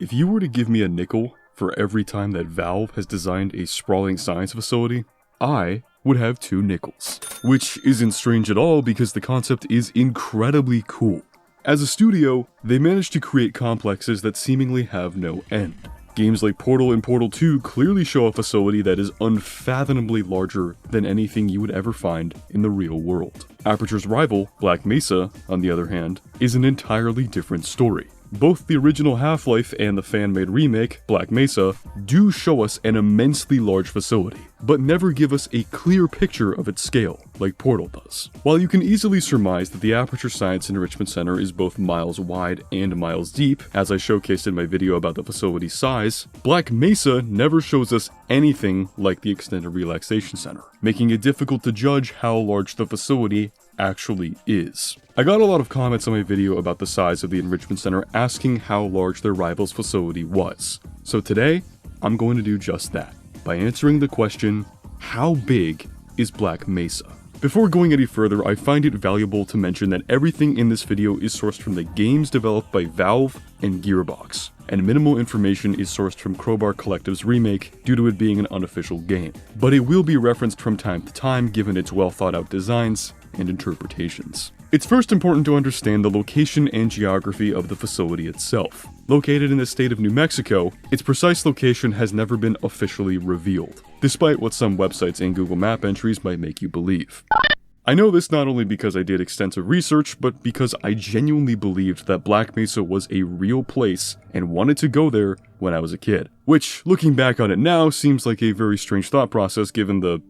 If you were to give me a nickel for every time that Valve has designed a sprawling science facility, I would have 2 nickels. Which isn't strange at all because the concept is incredibly cool. As a studio, they managed to create complexes that seemingly have no end. Games like Portal and Portal 2 clearly show a facility that is unfathomably larger than anything you would ever find in the real world. Aperture's rival, Black Mesa, on the other hand, is an entirely different story. Both the original Half-Life and the fan-made remake, Black Mesa, do show us an immensely large facility, but never give us a clear picture of its scale, like Portal does. While you can easily surmise that the Aperture Science Enrichment Center is both miles wide and miles deep, as I showcased in my video about the facility's size, Black Mesa never shows us anything like the Extended Relaxation Center, making it difficult to judge how large the facility actually is. I got a lot of comments on my video about the size of the Enrichment Center asking how large their rival's facility was. So today, I'm going to do just that, by answering the question, how big is Black Mesa? Before going any further, I find it valuable to mention that everything in this video is sourced from the games developed by Valve and Gearbox, and minimal information is sourced from Crowbar Collective's remake due to it being an unofficial game. But it will be referenced from time to time given its well thought out designs and interpretations. It's first important to understand the location and geography of the facility itself. Located in the state of New Mexico, its precise location has never been officially revealed, despite what some websites and Google Map entries might make you believe. I know this not only because I did extensive research, but because I genuinely believed that Black Mesa was a real place and wanted to go there when I was a kid. Which, looking back on it now, seems like a very strange thought process given the,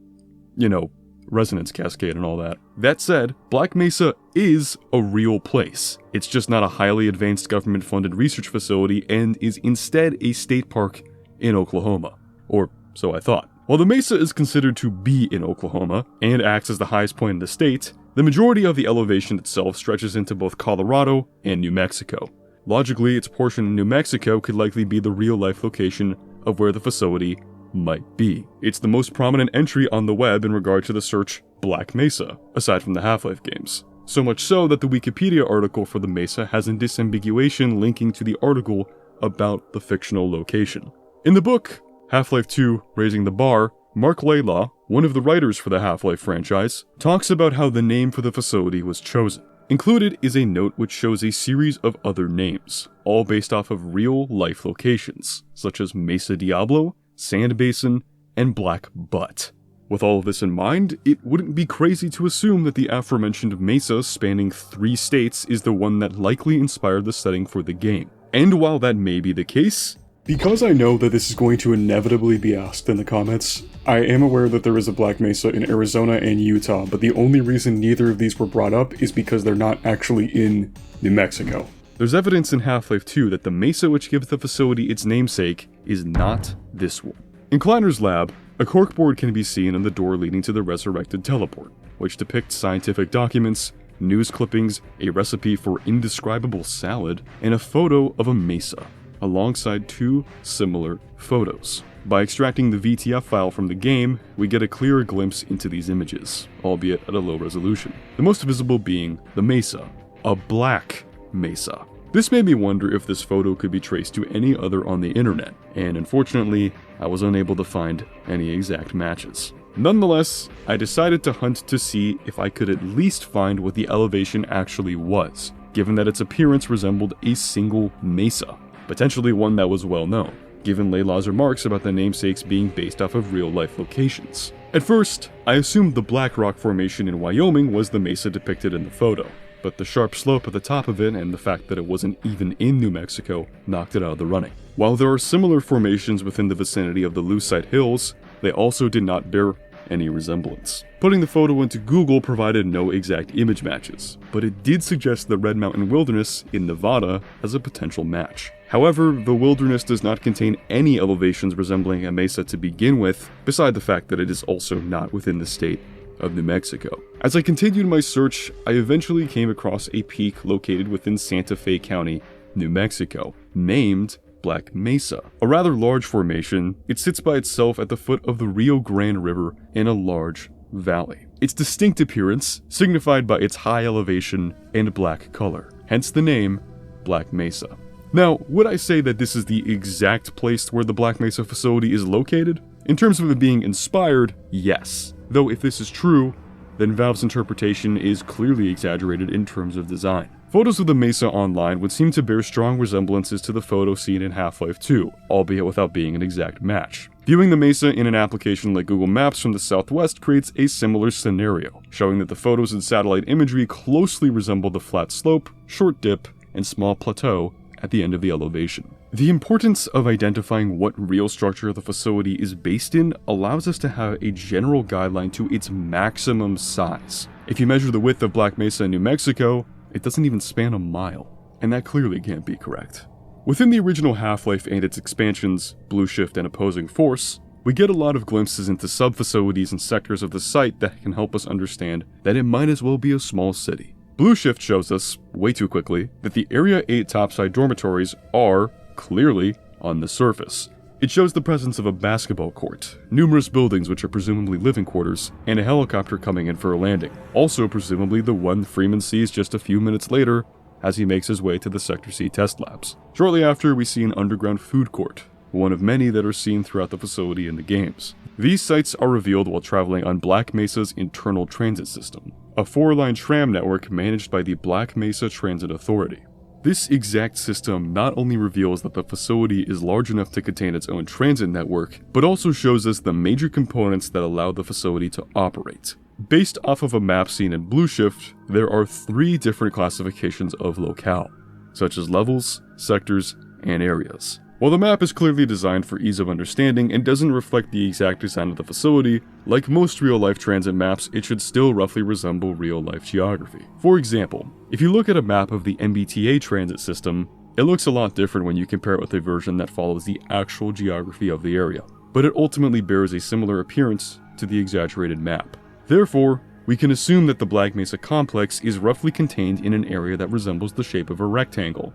resonance cascade and all that. That said, Black Mesa is a real place. It's just not a highly advanced government-funded research facility and is instead a state park in Oklahoma. Or so I thought. While the mesa is considered to be in Oklahoma and acts as the highest point in the state, the majority of the elevation itself stretches into both Colorado and New Mexico. Logically, its portion in New Mexico could likely be the real-life location of where the facility might be. It's the most prominent entry on the web in regard to the search Black Mesa, aside from the Half-Life games. So much so that the Wikipedia article for the mesa has a disambiguation linking to the article about the fictional location. In the book, Half-Life 2 Raising the Bar, Mark Laylaw, one of the writers for the Half-Life franchise, talks about how the name for the facility was chosen. Included is a note which shows a series of other names, all based off of real-life locations, such as Mesa Diablo, Sand Basin, and Black Butte. With all of this in mind, it wouldn't be crazy to assume that the aforementioned mesa spanning 3 states is the one that likely inspired the setting for the game. And while that may be the case, because I know that this is going to inevitably be asked in the comments, I am aware that there is a Black Mesa in Arizona and Utah, but the only reason neither of these were brought up is because they're not actually in New Mexico. There's evidence in Half-Life 2 that the mesa which gives the facility its namesake is not this one. In Kleiner's lab, a corkboard can be seen on the door leading to the resurrected teleport, which depicts scientific documents, news clippings, a recipe for indescribable salad, and a photo of a mesa, alongside 2 similar photos. By extracting the VTF file from the game, we get a clearer glimpse into these images, albeit at a low resolution. The most visible being the mesa, a black mesa. This made me wonder if this photo could be traced to any other on the internet, and unfortunately, I was unable to find any exact matches. Nonetheless, I decided to hunt to see if I could at least find what the elevation actually was, given that its appearance resembled a single mesa, potentially one that was well known, given Laylaw's remarks about the namesakes being based off of real-life locations. At first, I assumed the Black Rock Formation in Wyoming was the mesa depicted in the photo, but the sharp slope at the top of it and the fact that it wasn't even in New Mexico knocked it out of the running. While there are similar formations within the vicinity of the Lucite Hills, they also did not bear any resemblance. Putting the photo into Google provided no exact image matches, but it did suggest the Red Mountain Wilderness in Nevada as a potential match. However, the wilderness does not contain any elevations resembling a mesa to begin with, beside the fact that it is also not within the state of New Mexico. As I continued my search, I eventually came across a peak located within Santa Fe County, New Mexico, named Black Mesa. A rather large formation, it sits by itself at the foot of the Rio Grande River in a large valley. Its distinct appearance, signified by its high elevation and black color, hence the name Black Mesa. Now, would I say that this is the exact place where the Black Mesa facility is located? In terms of it being inspired, yes. Though if this is true, then Valve's interpretation is clearly exaggerated in terms of design. Photos of the Mesa online would seem to bear strong resemblances to the photo seen in Half-Life 2, albeit without being an exact match. Viewing the Mesa in an application like Google Maps from the southwest creates a similar scenario, showing that the photos and satellite imagery closely resemble the flat slope, short dip, and small plateau at the end of the elevation. The importance of identifying what real structure the facility is based in allows us to have a general guideline to its maximum size. If you measure the width of Black Mesa in New Mexico, it doesn't even span a mile, and that clearly can't be correct. Within the original Half-Life and its expansions, Blue Shift and Opposing Force, we get a lot of glimpses into sub-facilities and sectors of the site that can help us understand that it might as well be a small city. Blue Shift shows us, way too quickly, that the Area 8 topside dormitories are, clearly, on the surface. It shows the presence of a basketball court, numerous buildings which are presumably living quarters, and a helicopter coming in for a landing. Also presumably the one Freeman sees just a few minutes later as he makes his way to the Sector C test labs. Shortly after, we see an underground food court, one of many that are seen throughout the facility in the games. These sites are revealed while traveling on Black Mesa's internal transit system, a 4-line tram network managed by the Black Mesa Transit Authority. This exact system not only reveals that the facility is large enough to contain its own transit network, but also shows us the major components that allow the facility to operate. Based off of a map seen in Blue Shift, there are 3 different classifications of locale, such as levels, sectors, and areas. While the map is clearly designed for ease of understanding and doesn't reflect the exact design of the facility, like most real-life transit maps, it should still roughly resemble real-life geography. For example, if you look at a map of the MBTA transit system, it looks a lot different when you compare it with a version that follows the actual geography of the area, but it ultimately bears a similar appearance to the exaggerated map. Therefore, we can assume that the Black Mesa complex is roughly contained in an area that resembles the shape of a rectangle.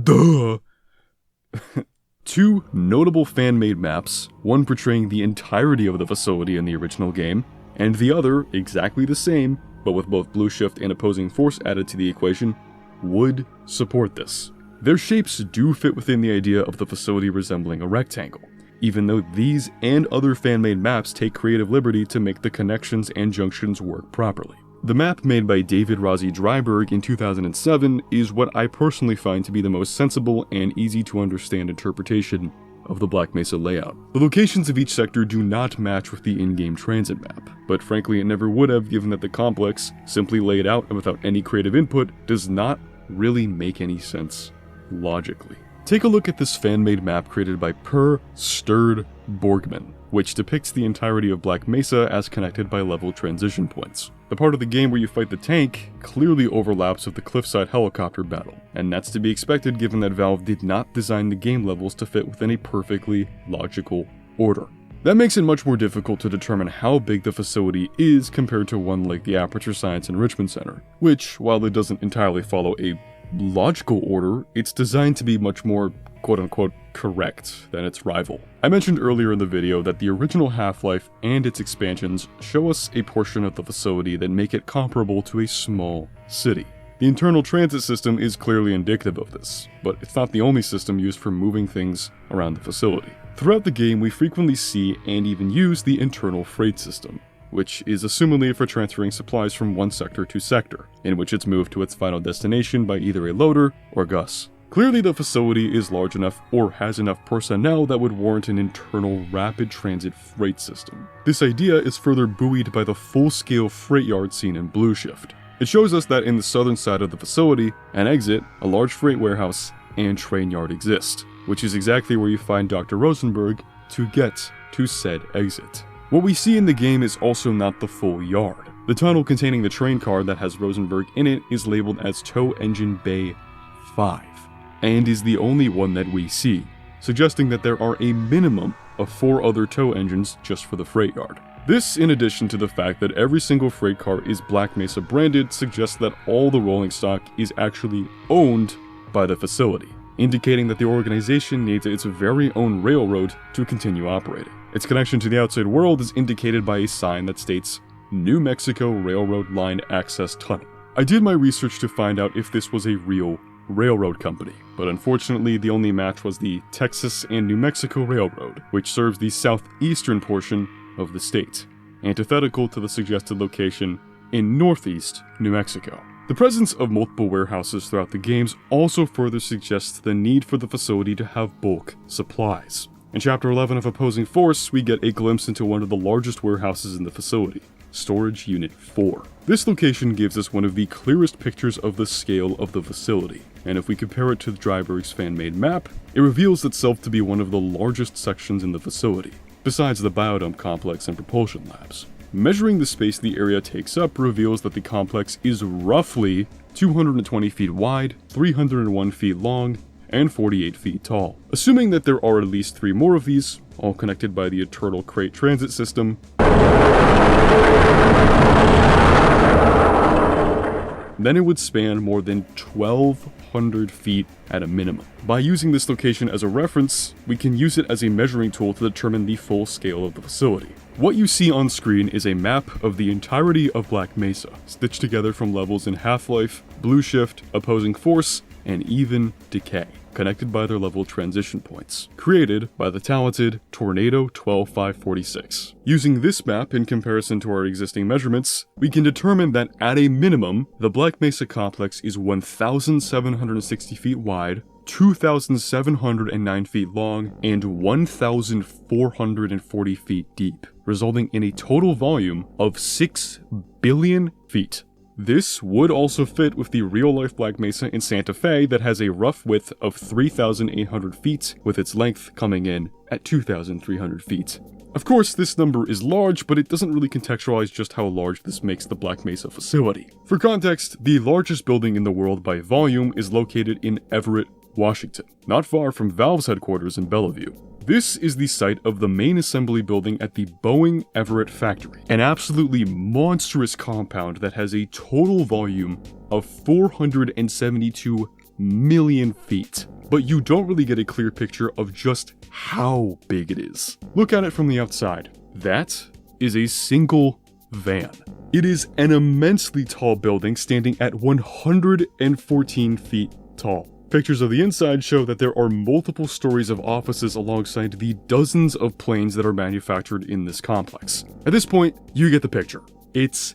Duh! 2 notable fan-made maps, one portraying the entirety of the facility in the original game, and the other exactly the same, but with both Blue Shift and Opposing Force added to the equation, would support this. Their shapes do fit within the idea of the facility resembling a rectangle, even though these and other fan-made maps take creative liberty to make the connections and junctions work properly. The map made by David Rossi Dryberg in 2007 is what I personally find to be the most sensible and easy to understand interpretation of the Black Mesa layout. The locations of each sector do not match with the in-game transit map, but frankly it never would have, given that the complex, simply laid out and without any creative input, does not really make any sense logically. Take a look at this fan-made map created by Per Sturd Borgman, which depicts the entirety of Black Mesa as connected by level transition points. The part of the game where you fight the tank clearly overlaps with the cliffside helicopter battle, and that's to be expected given that Valve did not design the game levels to fit within a perfectly logical order. That makes it much more difficult to determine how big the facility is compared to one like the Aperture Science Enrichment Center, which, while it doesn't entirely follow a logical order, it's designed to be much more quote-unquote correct than its rival. I mentioned earlier in the video that the original Half-Life and its expansions show us a portion of the facility that make it comparable to a small city. The internal transit system is clearly indicative of this, but it's not the only system used for moving things around the facility. Throughout the game, we frequently see and even use the internal freight system, which is assumedly for transferring supplies from one sector to sector, in which it's moved to its final destination by either a loader or Gus. Clearly the facility is large enough or has enough personnel that would warrant an internal rapid transit freight system. This idea is further buoyed by the full-scale freight yard seen in Blue Shift. It shows us that in the southern side of the facility, an exit, a large freight warehouse, and train yard exist, which is exactly where you find Dr. Rosenberg to get to said exit. What we see in the game is also not the full yard. The tunnel containing the train car that has Rosenberg in it is labeled as Tow Engine Bay 5. And is the only one that we see, suggesting that there are a minimum of 4 other tow engines just for the freight yard. This, in addition to the fact that every single freight car is Black Mesa branded, suggests that all the rolling stock is actually owned by the facility, indicating that the organization needs its very own railroad to continue operating. Its connection to the outside world is indicated by a sign that states New Mexico Railroad Line Access Tunnel. I did my research to find out if this was a real Railroad Company, but unfortunately the only match was the Texas and New Mexico Railroad, which serves the southeastern portion of the state, antithetical to the suggested location in northeast New Mexico. The presence of multiple warehouses throughout the games also further suggests the need for the facility to have bulk supplies. In Chapter 11 of Opposing Force, we get a glimpse into one of the largest warehouses in the facility, Storage Unit 4. This location gives us one of the clearest pictures of the scale of the facility, and if we compare it to the Dryberg's fan-made map, it reveals itself to be one of the largest sections in the facility, besides the biodome complex and propulsion labs. Measuring the space the area takes up reveals that the complex is roughly 220 feet wide, 301 feet long, and 48 feet tall. Assuming that there are at least 3 more of these, all connected by the Eternal Crate Transit System, then it would span more than 1,200 feet at a minimum. By using this location as a reference, we can use it as a measuring tool to determine the full scale of the facility. What you see on screen is a map of the entirety of Black Mesa, stitched together from levels in Half-Life, Blue Shift, Opposing Force, and even Decay, connected by their level transition points, created by the talented Tornado 12546. Using this map in comparison to our existing measurements, we can determine that at a minimum, the Black Mesa complex is 1,760 feet wide, 2,709 feet long, and 1,440 feet deep, resulting in a total volume of 6 billion feet. This would also fit with the real-life Black Mesa in Santa Fe that has a rough width of 3,800 feet, with its length coming in at 2,300 feet. Of course, this number is large, but it doesn't really contextualize just how large this makes the Black Mesa facility. For context, the largest building in the world by volume is located in Everett, Washington, not far from Valve's headquarters in Bellevue. This is the site of the main assembly building at the Boeing Everett factory, an absolutely monstrous compound that has a total volume of 472 million feet. But you don't really get a clear picture of just how big it is. Look at it from the outside. That is a single van. It is an immensely tall building standing at 114 feet tall. Pictures of the inside show that there are multiple stories of offices alongside the dozens of planes that are manufactured in this complex. At this point, you get the picture. It's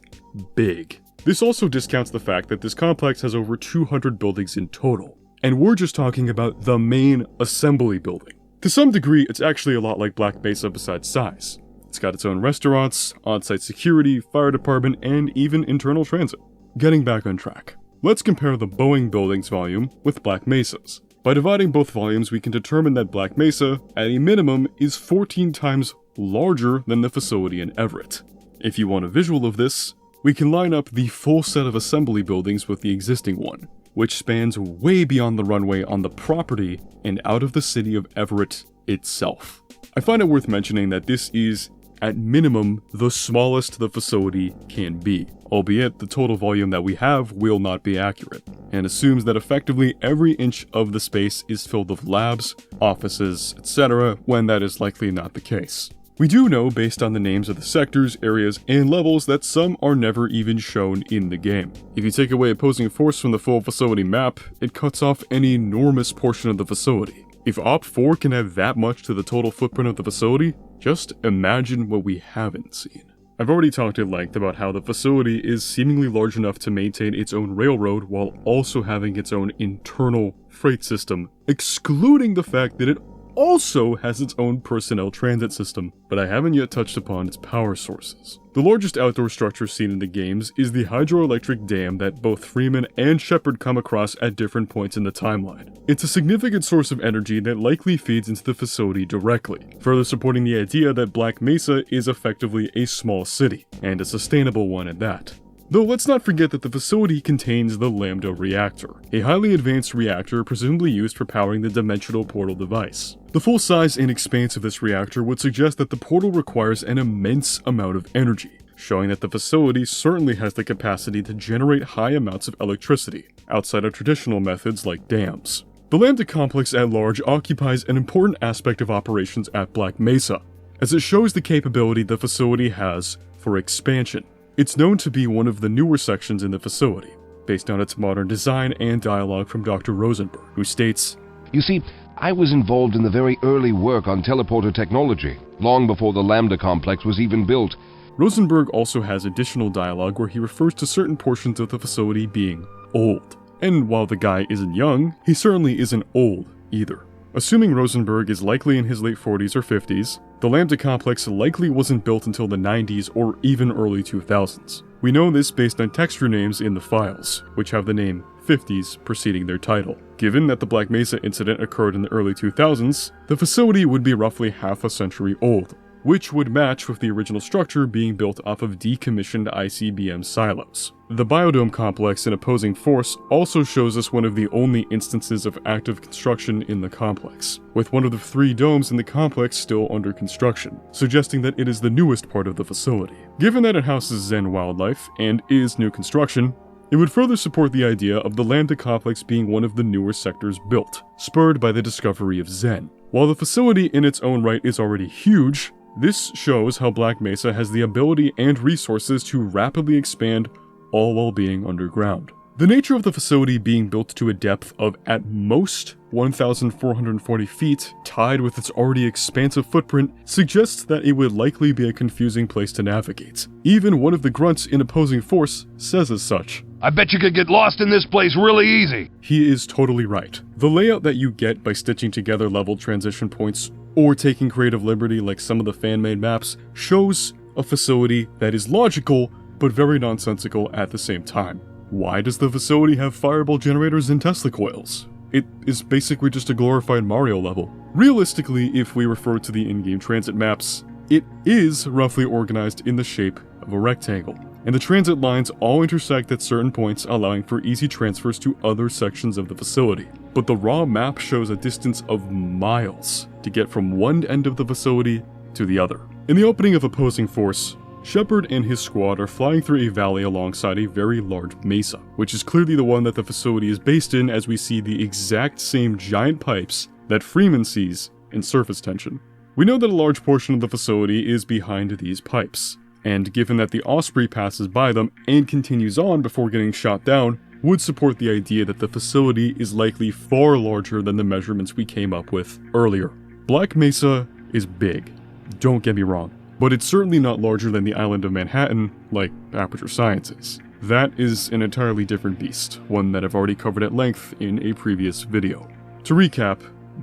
big. This also discounts the fact that this complex has over 200 buildings in total, and we're just talking about the main assembly building. To some degree, it's actually a lot like Black Mesa besides size. It's got its own restaurants, on-site security, fire department, and even internal transit. Getting back on track. Let's compare the Boeing building's volume with Black Mesa's. By dividing both volumes, we can determine that Black Mesa, at a minimum, is 14 times larger than the facility in Everett. If you want a visual of this, we can line up the full set of assembly buildings with the existing one, which spans way beyond the runway on the property and out of the city of Everett itself. I find it worth mentioning that this is, at minimum, the smallest the facility can be, albeit the total volume that we have will not be accurate, and assumes that effectively every inch of the space is filled with labs, offices, etc., when that is likely not the case. We do know, based on the names of the sectors, areas, and levels, that some are never even shown in the game. If you take away opposing force from the full facility map, it cuts off an enormous portion of the facility. If Op 4 can add that much to the total footprint of the facility, just imagine what we haven't seen. I've already talked at length about how the facility is seemingly large enough to maintain its own railroad while also having its own internal freight system, excluding the fact that it also has its own personnel transit system, but I haven't yet touched upon its power sources. The largest outdoor structure seen in the games is the hydroelectric dam that both Freeman and Shepard come across at different points in the timeline. It's a significant source of energy that likely feeds into the facility directly, further supporting the idea that Black Mesa is effectively a small city, and a sustainable one at that. Though let's not forget that the facility contains the Lambda reactor, a highly advanced reactor presumably used for powering the dimensional portal device. The full size and expanse of this reactor would suggest that the portal requires an immense amount of energy, showing that the facility certainly has the capacity to generate high amounts of electricity, outside of traditional methods like dams. The Lambda complex at large occupies an important aspect of operations at Black Mesa, as it shows the capability the facility has for expansion. It's known to be one of the newer sections in the facility, based on its modern design and dialogue from Dr. Rosenberg, who states, "You see, I was involved in the very early work on teleporter technology, long before the Lambda complex was even built." Rosenberg also has additional dialogue where he refers to certain portions of the facility being old. And while the guy isn't young, he certainly isn't old either. Assuming Rosenberg is likely in his late 40s or 50s, the Lambda complex likely wasn't built until the 90s or even early 2000s. We know this based on texture names in the files, which have the name 50s preceding their title. Given that the Black Mesa incident occurred in the early 2000s, the facility would be roughly half a century old, which would match with the original structure being built off of decommissioned ICBM silos. The biodome complex in Opposing Force also shows us one of the only instances of active construction in the complex, with one of the 3 domes in the complex still under construction, suggesting that it is the newest part of the facility. Given that it houses Zen wildlife and is new construction, it would further support the idea of the Lambda complex being one of the newer sectors built, spurred by the discovery of Zen. While the facility in its own right is already huge, this shows how Black Mesa has the ability and resources to rapidly expand, all while being underground. The nature of the facility being built to a depth of at most 1,440 feet, tied with its already expansive footprint, suggests that it would likely be a confusing place to navigate. Even one of the grunts in Opposing Force says as such. "I bet you could get lost in this place really easy." He is totally right. The layout that you get by stitching together level transition points or taking creative liberty like some of the fan-made maps shows a facility that is logical but very nonsensical at the same time. Why does the facility have fireball generators and Tesla coils? It is basically just a glorified Mario level. Realistically, if we refer to the in-game transit maps, it is roughly organized in the shape of a rectangle, and the transit lines all intersect at certain points, allowing for easy transfers to other sections of the facility. But the raw map shows a distance of miles to get from one end of the facility to the other. In the opening of Opposing Force, Shepard and his squad are flying through a valley alongside a very large mesa, which is clearly the one that the facility is based in, as we see the exact same giant pipes that Freeman sees in Surface Tension. We know that a large portion of the facility is behind these pipes, and given that the Osprey passes by them and continues on before getting shot down, would support the idea that the facility is likely far larger than the measurements we came up with earlier. Black Mesa is big, don't get me wrong, but it's certainly not larger than the island of Manhattan like Aperture Science is. That is an entirely different beast, one that I've already covered at length in a previous video. To recap,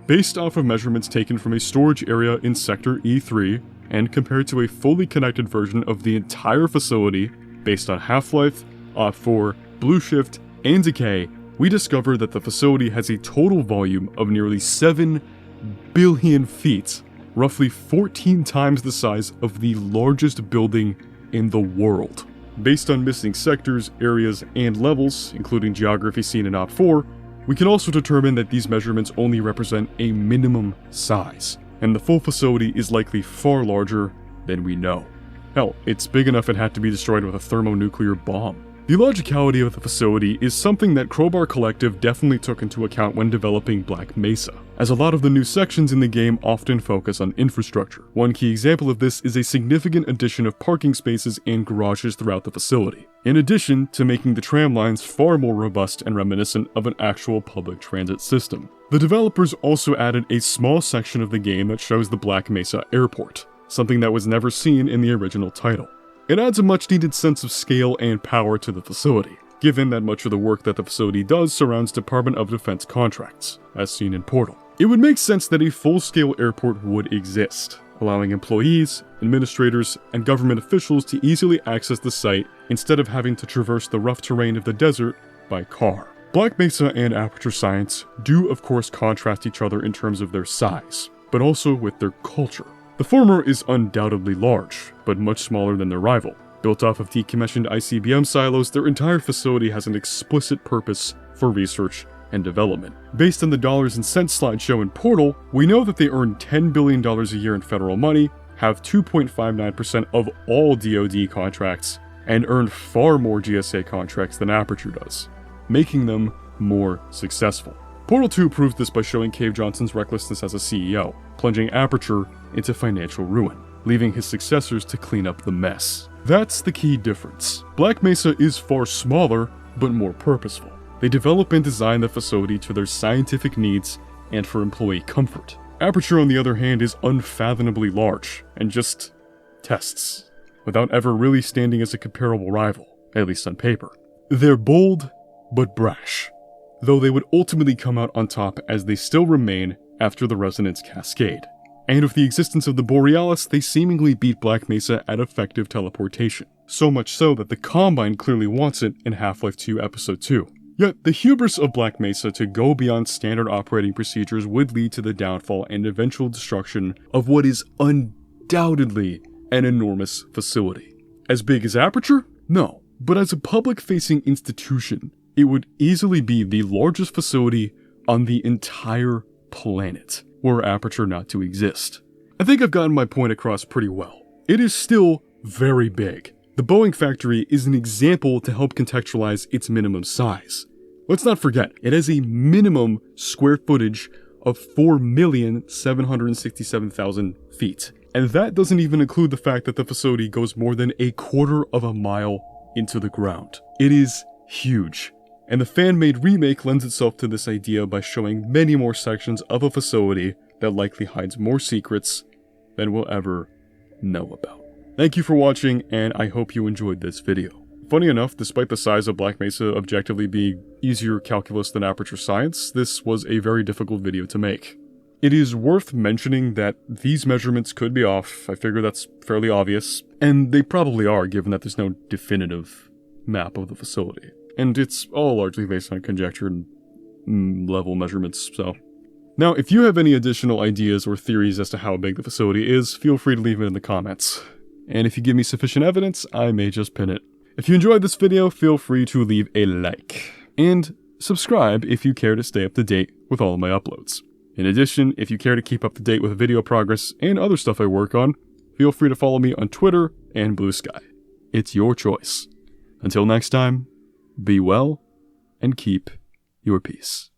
based off of measurements taken from a storage area in Sector E3, and compared to a fully connected version of the entire facility based on Half-Life, OPT4, Blue Shift, and Decay, we discover that the facility has a total volume of nearly 7 billion feet, roughly 14 times the size of the largest building in the world. Based on missing sectors, areas, and levels, including geography seen in OPT4, we can also determine that these measurements only represent a minimum size, and the full facility is likely far larger than we know. Hell, it's big enough it had to be destroyed with a thermonuclear bomb. The logicality of the facility is something that Crowbar Collective definitely took into account when developing Black Mesa, as a lot of the new sections in the game often focus on infrastructure. One key example of this is a significant addition of parking spaces and garages throughout the facility, in addition to making the tram lines far more robust and reminiscent of an actual public transit system. The developers also added a small section of the game that shows the Black Mesa Airport, something that was never seen in the original title. It adds a much needed sense of scale and power to the facility, given that much of the work that the facility does surrounds Department of Defense contracts, as seen in Portal. It would make sense that a full-scale airport would exist, allowing employees, administrators, and government officials to easily access the site instead of having to traverse the rough terrain of the desert by car. Black Mesa and Aperture Science do of course contrast each other in terms of their size, but also with their culture. The former is undoubtedly large, but much smaller than their rival. Built off of decommissioned ICBM silos, their entire facility has an explicit purpose for research and development. Based on the dollars and cents slideshow in Portal, we know that they earn $10 billion a year in federal money, have 2.59% of all DoD contracts, and earn far more GSA contracts than Aperture does, making them more successful. Portal 2 proves this by showing Cave Johnson's recklessness as a CEO, plunging Aperture into financial ruin, leaving his successors to clean up the mess. That's the key difference. Black Mesa is far smaller, but more purposeful. They develop and design the facility to their scientific needs and for employee comfort. Aperture, on the other hand, is unfathomably large and just tests, without ever really standing as a comparable rival, at least on paper. They're bold, but brash, though they would ultimately come out on top as they still remain after the resonance cascade. And with the existence of the Borealis, they seemingly beat Black Mesa at effective teleportation. So much so that the Combine clearly wants it in Half-Life 2 Episode 2. Yet, the hubris of Black Mesa to go beyond standard operating procedures would lead to the downfall and eventual destruction of what is undoubtedly an enormous facility. As big as Aperture? No. But as a public-facing institution, it would easily be the largest facility on the entire planet, were Aperture not to exist. I think I've gotten my point across pretty well. It is still very big. The Boeing factory is an example to help contextualize its minimum size. Let's not forget, it has a minimum square footage of 4,767,000 feet. And that doesn't even include the fact that the facility goes more than a quarter of a mile into the ground. It is huge. And the fan-made remake lends itself to this idea by showing many more sections of a facility that likely hides more secrets than we'll ever know about. Thank you for watching, and I hope you enjoyed this video. Funny enough, despite the size of Black Mesa objectively being easier calculus than Aperture Science, this was a very difficult video to make. It is worth mentioning that these measurements could be off. I figure that's fairly obvious, and they probably are given that there's no definitive map of the facility. And it's all largely based on conjecture and level measurements, so. Now, if you have any additional ideas or theories as to how big the facility is, feel free to leave it in the comments. And if you give me sufficient evidence, I may just pin it. If you enjoyed this video, feel free to leave a like. And subscribe if you care to stay up to date with all of my uploads. In addition, if you care to keep up to date with video progress and other stuff I work on, feel free to follow me on Twitter and Blue Sky. It's your choice. Until next time, be well and keep your peace.